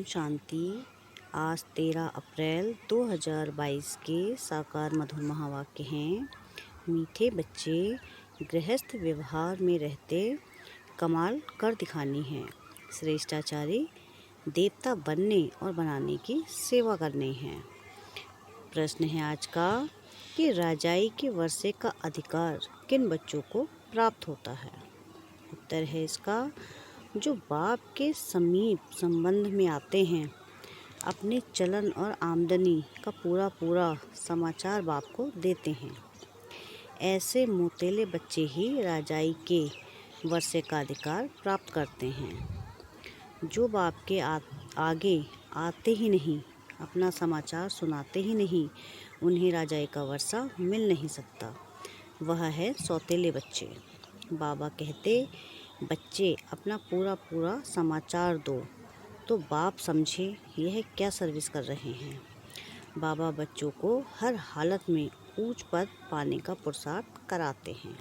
शांति। आज 13 अप्रैल 2022 के साकार मधुर महावाक्य हैं। मीठे बच्चे गृहस्थ व्यवहार में रहते कमाल कर दिखानी है। श्रेष्ठाचारी देवता बनने और बनाने की सेवा करनी है। प्रश्न है आज का कि राजाई के वर्षे का अधिकार किन बच्चों को प्राप्त होता है। उत्तर है इसका, जो बाप के समीप संबंध में आते हैं, अपने चलन और आमदनी का पूरा समाचार बाप को देते हैं। ऐसे मोतेले बच्चे ही राजाई के वर्षे का अधिकार प्राप्त करते हैं। जो बाप के आगे आते ही नहीं, अपना समाचार सुनाते ही नहीं, उन्हें राजाई का वर्षा मिल नहीं सकता। वह है सौतेले बच्चे। बाबा कहते, बच्चे अपना पूरा समाचार दो तो बाप समझे यह क्या सर्विस कर रहे हैं। बाबा बच्चों को हर हालत में ऊंच पद पाने का पुरुषार्थ कराते हैं।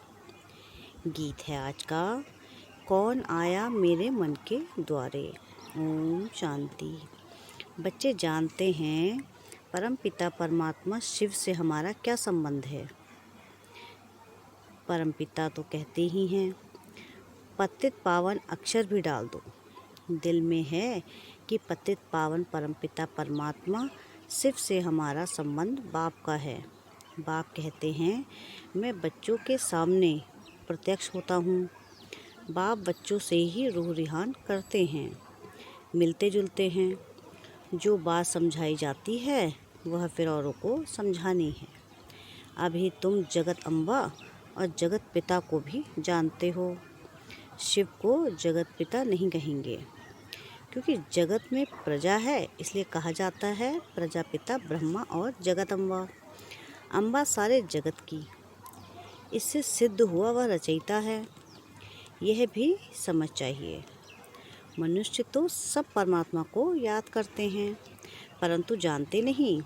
गीत है आज का, कौन आया मेरे मन के द्वारे। ओम शांति। बच्चे जानते हैं परमपिता परमात्मा शिव से हमारा क्या संबंध है। परमपिता तो कहते ही हैं, पतित पावन अक्षर भी डाल दो। दिल में है कि पतित पावन परमपिता परमात्मा शिव से हमारा संबंध बाप का है। बाप कहते हैं, मैं बच्चों के सामने प्रत्यक्ष होता हूँ। बाप बच्चों से ही रूह रिहान करते हैं, मिलते जुलते हैं। जो बात समझाई जाती है वह फिर औरों को समझानी है। अभी तुम जगत अम्बा और जगत पिता को भी जानते हो। शिव को जगत पिता नहीं कहेंगे, क्योंकि जगत में प्रजा है, इसलिए कहा जाता है प्रजापिता ब्रह्मा और जगत अम्बा। अम्बा सारे जगत की, इससे सिद्ध हुआ वह रचयिता है। यह भी समझ चाहिए। मनुष्य तो सब परमात्मा को याद करते हैं, परंतु जानते नहीं।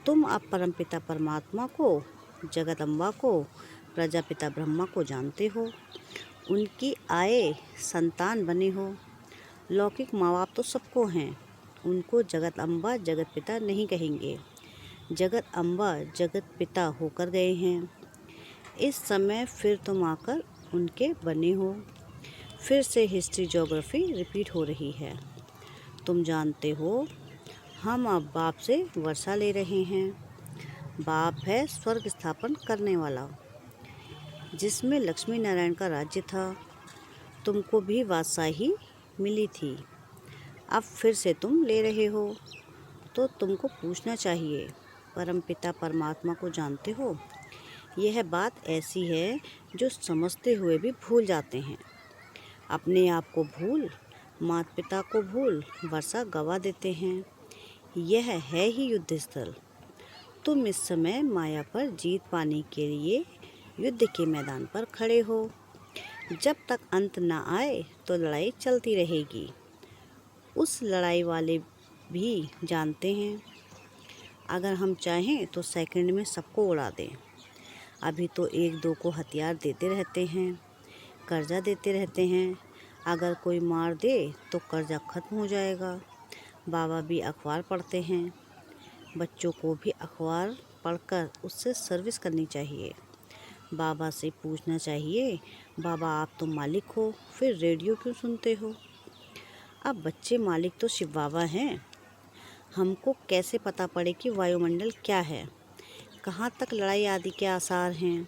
तुम अब परमपिता परमात्मा को, जगत अम्बा को, प्रजापिता ब्रह्मा को जानते हो। उनकी आए संतान बने हो। लौकिक माँ बाप तो सबको हैं, उनको जगत अम्बा जगत पिता नहीं कहेंगे। जगत अम्बा जगत पिता होकर गए हैं। इस समय फिर तुम आकर उनके बने हो। फिर से हिस्ट्री ज्योग्राफी रिपीट हो रही है। तुम जानते हो हम अब बाप से वर्षा ले रहे हैं। बाप है स्वर्ग स्थापन करने वाला, जिसमें लक्ष्मी नारायण का राज्य था। तुमको भी बादशाही मिली थी, अब फिर से तुम ले रहे हो। तो तुमको पूछना चाहिए, परमपिता परमात्मा को जानते हो। यह बात ऐसी है जो समझते हुए भी भूल जाते हैं। अपने आप को भूल, माता पिता को भूल, वर्षा गवा देते हैं। यह है ही युद्ध स्थल। तुम इस समय माया पर जीत पाने के लिए युद्ध के मैदान पर खड़े हो। जब तक अंत न आए तो लड़ाई चलती रहेगी। उस लड़ाई वाले भी जानते हैं, अगर हम चाहें तो सेकंड में सबको उड़ा दें। अभी तो एक दो को हथियार देते रहते हैं, कर्जा देते रहते हैं। अगर कोई मार दे तो कर्जा खत्म हो जाएगा। बाबा भी अखबार पढ़ते हैं। बच्चों को भी अखबार पढ़कर उससे सर्विस करनी चाहिए। बाबा से पूछना चाहिए, बाबा आप तो मालिक हो, फिर रेडियो क्यों सुनते हो। अब बच्चे मालिक तो शिव बाबा हैं। हमको कैसे पता पड़े कि वायुमंडल क्या है, कहाँ तक लड़ाई आदि के आसार हैं।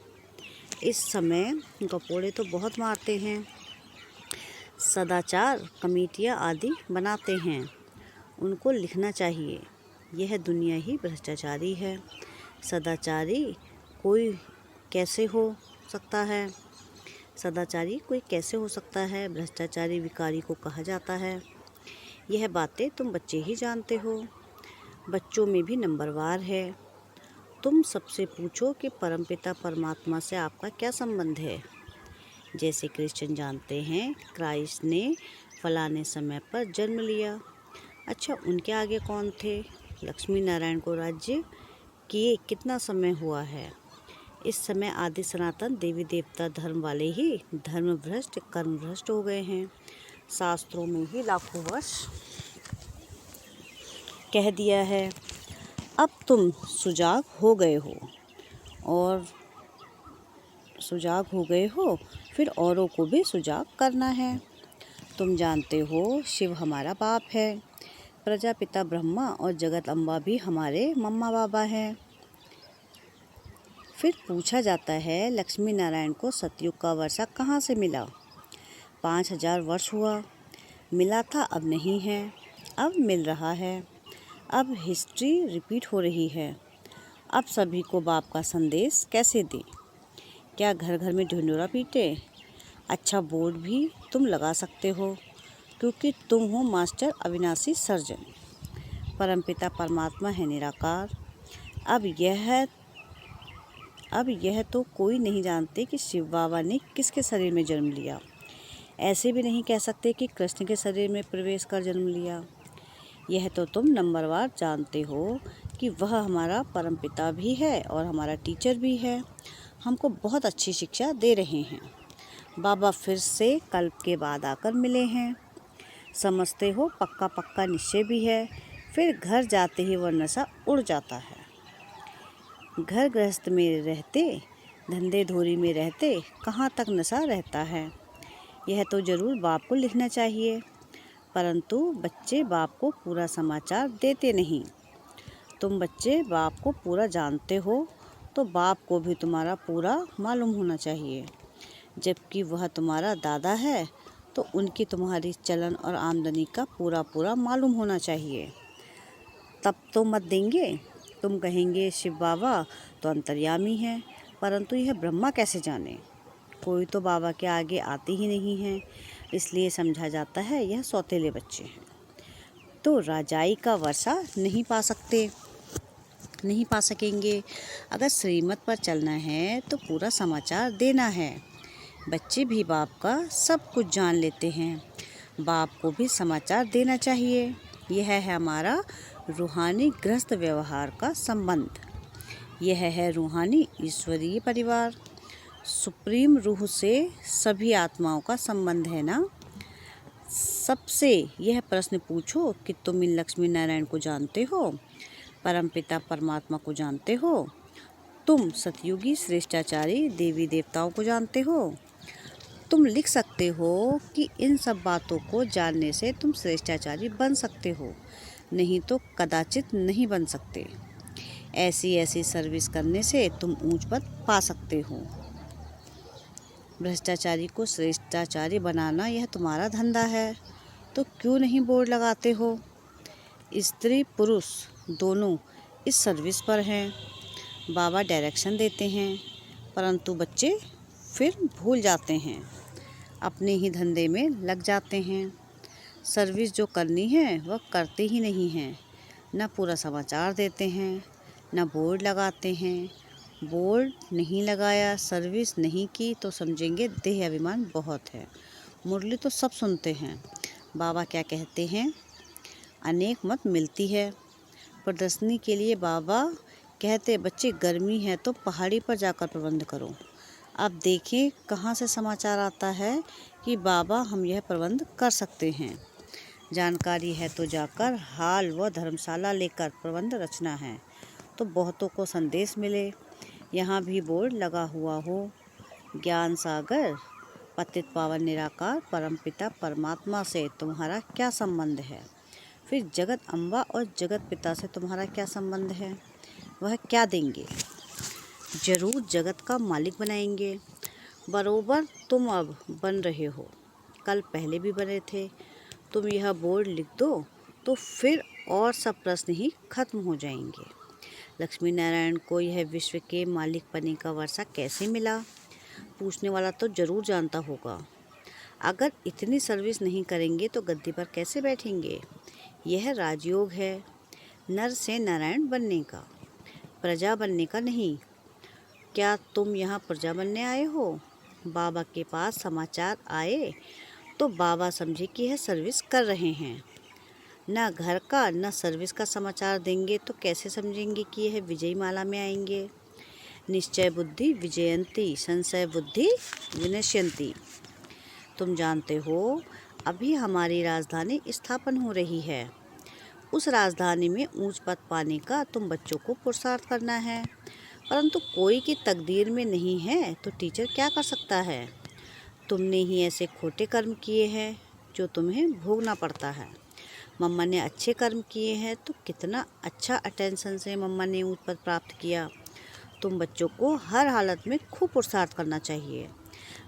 इस समय गपोड़े तो बहुत मारते हैं, सदाचार कमेटियाँ आदि बनाते हैं। उनको लिखना चाहिए, यह दुनिया ही भ्रष्टाचारी है। सदाचारी कोई कैसे हो सकता है। सदाचारी कोई कैसे हो सकता है, भ्रष्टाचारी विकारी को कहा जाता है। यह बातें तुम बच्चे ही जानते हो। बच्चों में भी नंबरवार है। तुम सबसे पूछो कि परमपिता परमात्मा से आपका क्या संबंध है। जैसे क्रिश्चियन जानते हैं क्राइस्ट ने फलाने समय पर जन्म लिया। अच्छा, उनके आगे कौन थे। लक्ष्मी नारायण को राज्य किए कितना समय हुआ है। इस समय आदि सनातन देवी देवता धर्म वाले ही धर्म भ्रष्ट कर्म भ्रष्ट हो गए हैं। शास्त्रों में ही लाखों वर्ष कह दिया है। अब तुम सुजाग हो गए हो और फिर औरों को भी सुजाग करना है। तुम जानते हो शिव हमारा बाप है, प्रजापिता ब्रह्मा और जगत अम्बा भी हमारे मम्मा बाबा हैं। फिर पूछा जाता है लक्ष्मी नारायण को सतयुग का वर्षा कहाँ से मिला? 5000 वर्ष हुआ, मिला था अब नहीं है, अब मिल रहा है। अब हिस्ट्री रिपीट हो रही है। अब सभी को बाप का संदेश कैसे दें? क्या घर घर में ढिंढोरा पीटे? अच्छा बोर्ड भी तुम लगा सकते हो, क्योंकि तुम हो मास्टर अविनाशी सर्जन। परमपिता परमात्मा है निराकार। अब यह तो कोई नहीं जानते कि शिव बाबा ने किसके शरीर में जन्म लिया। ऐसे भी नहीं कह सकते कि कृष्ण के शरीर में प्रवेश कर जन्म लिया। यह तो तुम नंबरवार जानते हो कि वह हमारा परमपिता भी है और हमारा टीचर भी है। हमको बहुत अच्छी शिक्षा दे रहे हैं। बाबा फिर से कल्प के बाद आकर मिले हैं। समझते हो पक्का पक्का निश्चय भी है। फिर घर जाते ही वह नशा उड़ जाता है। घर गृहस्थ में रहते, धंधे धोरी में रहते, कहाँ तक नशा रहता है। यह तो जरूर बाप को लिखना चाहिए, परंतु बच्चे बाप को पूरा समाचार देते नहीं। तुम बच्चे बाप को पूरा जानते हो तो बाप को भी तुम्हारा पूरा मालूम होना चाहिए। जबकि वह तुम्हारा दादा है तो उनकी तुम्हारी चलन और आमदनी का पूरा पूरा मालूम होना चाहिए। तब तो मत देंगे। तुम कहेंगे शिव बाबा तो अंतर्यामी है, परंतु यह ब्रह्मा कैसे जाने? कोई तो बाबा के आगे आते ही नहीं है, इसलिए समझा जाता है यह सौतेले बच्चे हैं। तो राजाई का वर्षा नहीं पा सकेंगे। अगर श्रीमत पर चलना है तो पूरा समाचार देना है। बच्चे भी बाप का सब कुछ जान लेते हैं, बाप को भी समाचार देना चाहिए। यह है हमारा रूहानी गृहस्थ व्यवहार का संबंध। यह है रूहानी ईश्वरीय परिवार। सुप्रीम रूह से सभी आत्माओं का संबंध है ना। सबसे यह प्रश्न पूछो कि तुम इन लक्ष्मी नारायण को जानते हो, परमपिता परमात्मा को जानते हो? तुम सतयुगी श्रेष्ठाचारी देवी देवताओं को जानते हो? तुम लिख सकते हो कि इन सब बातों को जानने से तुम श्रेष्ठाचारी बन सकते हो, नहीं तो कदाचित नहीं बन सकते। ऐसी सर्विस करने से तुम ऊंच पद पा सकते हो। भ्रष्टाचारी को श्रेष्ठाचारी बनाना यह तुम्हारा धंधा है, तो क्यों नहीं बोर्ड लगाते हो? स्त्री पुरुष दोनों इस सर्विस पर हैं। बाबा डायरेक्शन देते हैं, परंतु बच्चे फिर भूल जाते हैं, अपने ही धंधे में लग जाते हैं। सर्विस जो करनी है वह करते ही नहीं हैं। न पूरा समाचार देते हैं, न बोर्ड लगाते हैं। बोर्ड नहीं लगाया, सर्विस नहीं की तो समझेंगे देह अभिमान बहुत है। मुरली तो सब सुनते हैं। बाबा क्या कहते हैं? अनेक मत मिलती है। प्रदर्शनी के लिए बाबा कहते बच्चे गर्मी है तो पहाड़ी पर जाकर प्रबंध करो। अब देखें कहाँ से समाचार आता है कि बाबा हम यह प्रबंध कर सकते हैं। जानकारी है तो जाकर हाल व धर्मशाला लेकर प्रबंध रचना है, तो बहुतों को संदेश मिले। यहाँ भी बोर्ड लगा हुआ हो, ज्ञान सागर पतित पावन निराकार परमपिता परमात्मा से तुम्हारा क्या संबंध है? फिर जगत अम्बा और जगत पिता से तुम्हारा क्या संबंध है? वह क्या देंगे? जरूर जगत का मालिक बनाएंगे। बरोबर तुम अब बन रहे हो, कल पहले भी बने थे। तुम यह बोर्ड लिख दो तो फिर और सब प्रश्न ही खत्म हो जाएंगे। लक्ष्मी नारायण को यह विश्व के मालिक पने का वर्षा कैसे मिला? पूछने वाला तो जरूर जानता होगा। अगर इतनी सर्विस नहीं करेंगे तो गद्दी पर कैसे बैठेंगे? यह राजयोग है, नर से नारायण बनने का, प्रजा बनने का नहीं। क्या तुम यहाँ प्रजा बनने आए हो? बाबा के पास समाचार आए तो बाबा समझे कि यह सर्विस कर रहे हैं। न घर का न सर्विस का समाचार देंगे तो कैसे समझेंगे कि यह विजयी माला में आएंगे। निश्चय बुद्धि विजयंती, संशय बुद्धि विनश्यंती। तुम जानते हो अभी हमारी राजधानी स्थापन हो रही है। उस राजधानी में ऊंच पद पाने का तुम बच्चों को पुरुषार्थ करना है, परंतु कोई की तकदीर में नहीं है तो टीचर क्या कर सकता है। तुमने ही ऐसे खोटे कर्म किए हैं जो तुम्हें भोगना पड़ता है। मम्मा ने अच्छे कर्म किए हैं तो कितना अच्छा अटेंशन से मम्मा ने ऊंच पद प्राप्त किया। तुम बच्चों को हर हालत में खूब पुरुषार्थ करना चाहिए।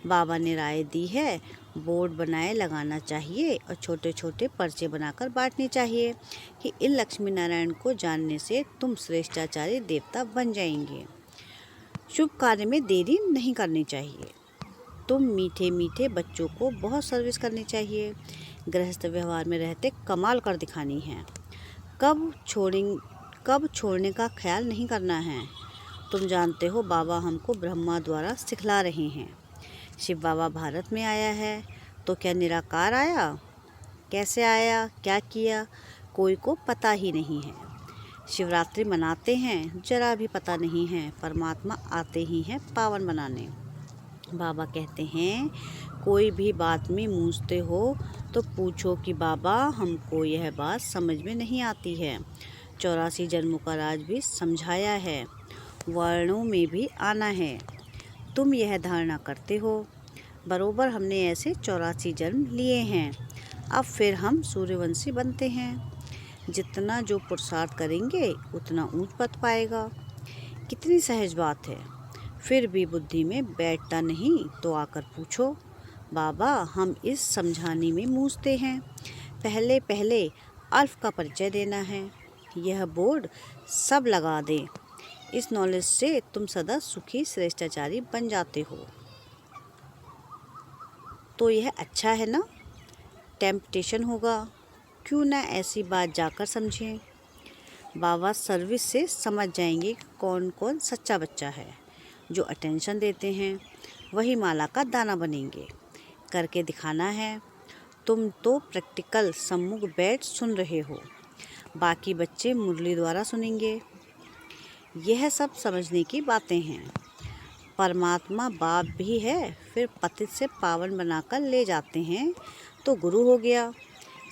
बाबा ने राय दी है, बोर्ड बनाए लगाना चाहिए और छोटे छोटे पर्चे बनाकर बांटने चाहिए कि इन लक्ष्मी नारायण को जानने से तुम श्रेष्ठाचारी देवता बन जाएंगे। शुभ कार्य में देरी नहीं करनी चाहिए। तुम मीठे मीठे बच्चों को बहुत सर्विस करनी चाहिए। गृहस्थ व्यवहार में रहते कमाल कर दिखानी है। कब छोड़ने का ख्याल नहीं करना है। तुम जानते हो बाबा हमको ब्रह्मा द्वारा सिखला रहे हैं। शिव बाबा भारत में आया है तो क्या निराकार आया? कैसे आया, क्या किया, कोई को पता ही नहीं है। शिवरात्रि मनाते हैं, जरा भी पता नहीं है। परमात्मा आते ही हैं पावन बनाने। बाबा कहते हैं, कोई भी बात में मूंझते हो तो पूछो कि बाबा हमको यह बात समझ में नहीं आती है। 84 जन्मों का राज भी समझाया है, वर्णों में भी आना है। तुम यह धारणा करते हो बरोबर हमने ऐसे 84 जन्म लिए हैं, अब फिर हम सूर्यवंशी बनते हैं। जितना जो पुरुषार्थ करेंगे उतना ऊंच पद पाएगा। कितनी सहज बात है, फिर भी बुद्धि में बैठता नहीं तो आकर पूछो। बाबा हम इस समझाने में मूझते हैं। पहले पहले अल्फ का परिचय देना है। यह बोर्ड सब लगा दें। इस नॉलेज से तुम सदा सुखी श्रेष्ठाचारी बन जाते हो। तो यह अच्छा है ना? टेम्पटेशन होगा, क्यों ना ऐसी बात जाकर समझें। बाबा सर्विस से समझ जाएंगे कौन कौन सच्चा बच्चा है। जो अटेंशन देते हैं वही माला का दाना बनेंगे। करके दिखाना है। तुम तो प्रैक्टिकल सम्मुख बैठ सुन रहे हो, बाकी बच्चे मुरली द्वारा सुनेंगे। यह सब समझने की बातें हैं। परमात्मा बाप भी है, फिर पतित से पावन बनाकर ले जाते हैं तो गुरु हो गया।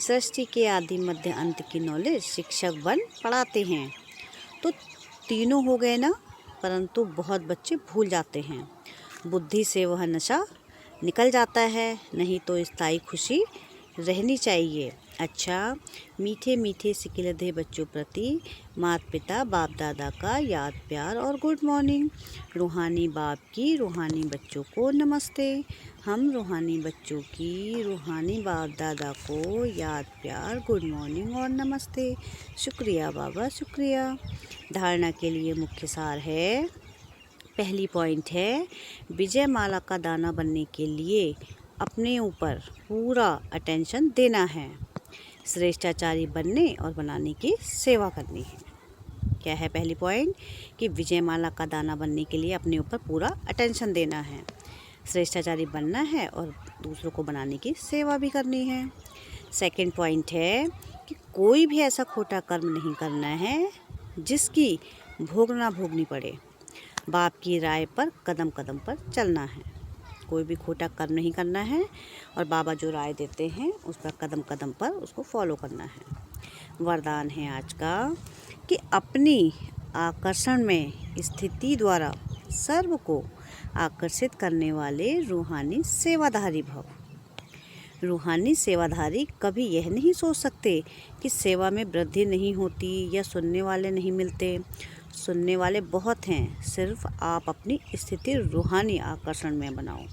सृष्टि के आदि मध्य अंत की नॉलेज शिक्षक बन पढ़ाते हैं तो तीनों हो गए ना। परंतु बहुत बच्चे भूल जाते हैं। बुद्धि से वह नशा निकल जाता है, नहीं तो स्थायी खुशी रहनी चाहिए। अच्छा, मीठे मीठे सिकिलधे बच्चों प्रति माता पिता बाप दादा का याद प्यार और गुड मॉर्निंग। रूहानी बाप की रूहानी बच्चों को नमस्ते। हम रूहानी बच्चों की रूहानी बाप दादा को याद प्यार गुड मॉर्निंग और नमस्ते। शुक्रिया बाबा, शुक्रिया। धारणा के लिए मुख्य सार है। पहली पॉइंट है, विजय माला का दाना बनने के लिए अपने ऊपर पूरा अटेंशन देना है। श्रेष्ठाचारी बनने और बनाने की सेवा करनी है। क्या है पहली पॉइंट? कि विजय माला का दाना बनने के लिए अपने ऊपर पूरा अटेंशन देना है, श्रेष्ठाचारी बनना है और दूसरों को बनाने की सेवा भी करनी है। सेकंड पॉइंट है कि कोई भी ऐसा खोटा कर्म नहीं करना है जिसकी भोगना भोगनी पड़े। बाप की राय पर कदम कदम पर चलना है। कोई भी खोटा कर्म नहीं करना है और बाबा जो राय देते हैं उस पर कदम कदम पर उसको फॉलो करना है। वरदान है आज का कि अपनी आकर्षण में स्थिति द्वारा सर्व को आकर्षित करने वाले रूहानी सेवाधारी भव। रूहानी सेवाधारी कभी यह नहीं सोच सकते कि सेवा में वृद्धि नहीं होती या सुनने वाले नहीं मिलते। सुनने वाले बहुत हैं, सिर्फ आप अपनी स्थिति रूहानी आकर्षण में बनाओ।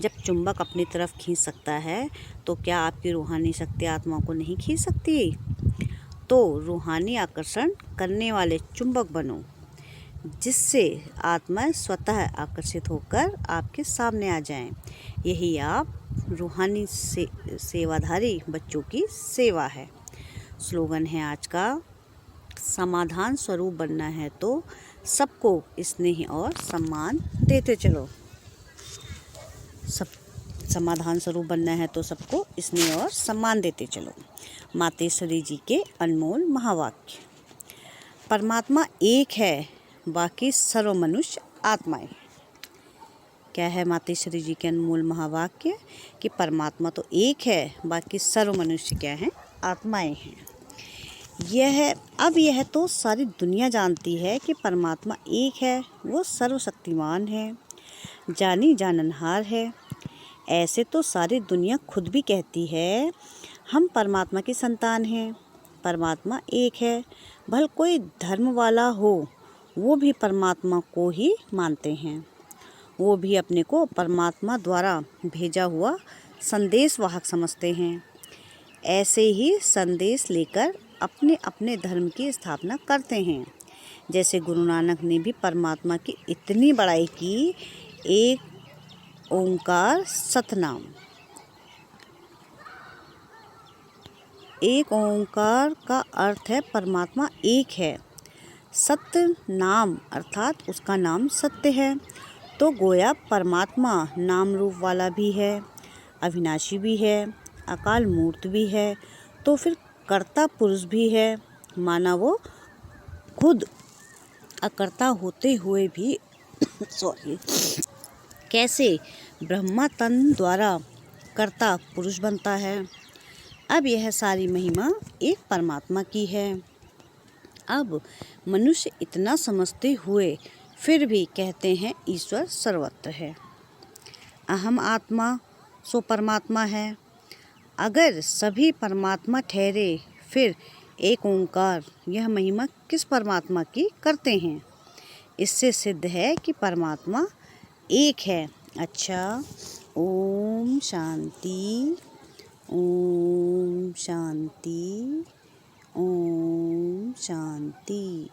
जब चुंबक अपनी तरफ खींच सकता है तो क्या आपकी रूहानी शक्ति आत्मा को नहीं खींच सकती? तो रूहानी आकर्षण करने वाले चुंबक बनो, जिससे आत्माएं स्वतः आकर्षित होकर आपके सामने आ जाएं। यही आप रूहानी सेवाधारी बच्चों की सेवा है। स्लोगन है आज का, समाधान स्वरूप बनना है तो सबको स्नेह और सम्मान देते चलो। समाधान स्वरूप बनना है तो सबको स्नेह और सम्मान देते चलो। मातेश्वरी जी के अनमोल महावाक्य। परमात्मा एक है, बाकी सर्व मनुष्य आत्माएं। क्या है मातेश्वरी जी के अनमोल महावाक्य? कि परमात्मा तो एक है, बाकी सर्व मनुष्य क्या हैं? आत्माएं हैं। यह तो सारी दुनिया जानती है कि परमात्मा एक है, वो सर्वशक्तिमान है, जानी जाननहार है। ऐसे तो सारी दुनिया खुद भी कहती है हम परमात्मा की संतान हैं। परमात्मा एक है, भले कोई धर्म वाला हो वो भी परमात्मा को ही मानते हैं। वो भी अपने को परमात्मा द्वारा भेजा हुआ संदेशवाहक समझते हैं। ऐसे ही संदेश लेकर अपने अपने धर्म की स्थापना करते हैं। जैसे गुरु नानक ने भी परमात्मा की इतनी बड़ाई की, एक ओंकार सतनाम। एक ओंकार का अर्थ है परमात्मा एक है। सत्य नाम अर्थात उसका नाम सत्य है। तो गोया परमात्मा नाम रूप वाला भी है, अविनाशी भी है, अकाल मूर्त भी है, तो फिर कर्ता पुरुष भी है। माना वो खुद अकर्ता होते हुए भी कैसे ब्रह्मा तन द्वारा कर्ता पुरुष बनता है। अब यह सारी महिमा एक परमात्मा की है। अब मनुष्य इतना समझते हुए फिर भी कहते हैं ईश्वर सर्वत्र है। अहम आत्मा सो परमात्मा है। अगर सभी परमात्मा ठहरे फिर एक ओंकार यह महिमा किस परमात्मा की करते हैं। इससे सिद्ध है कि परमात्मा एक है। अच्छा, ओम शांति, ओम शांति, ओम शांति।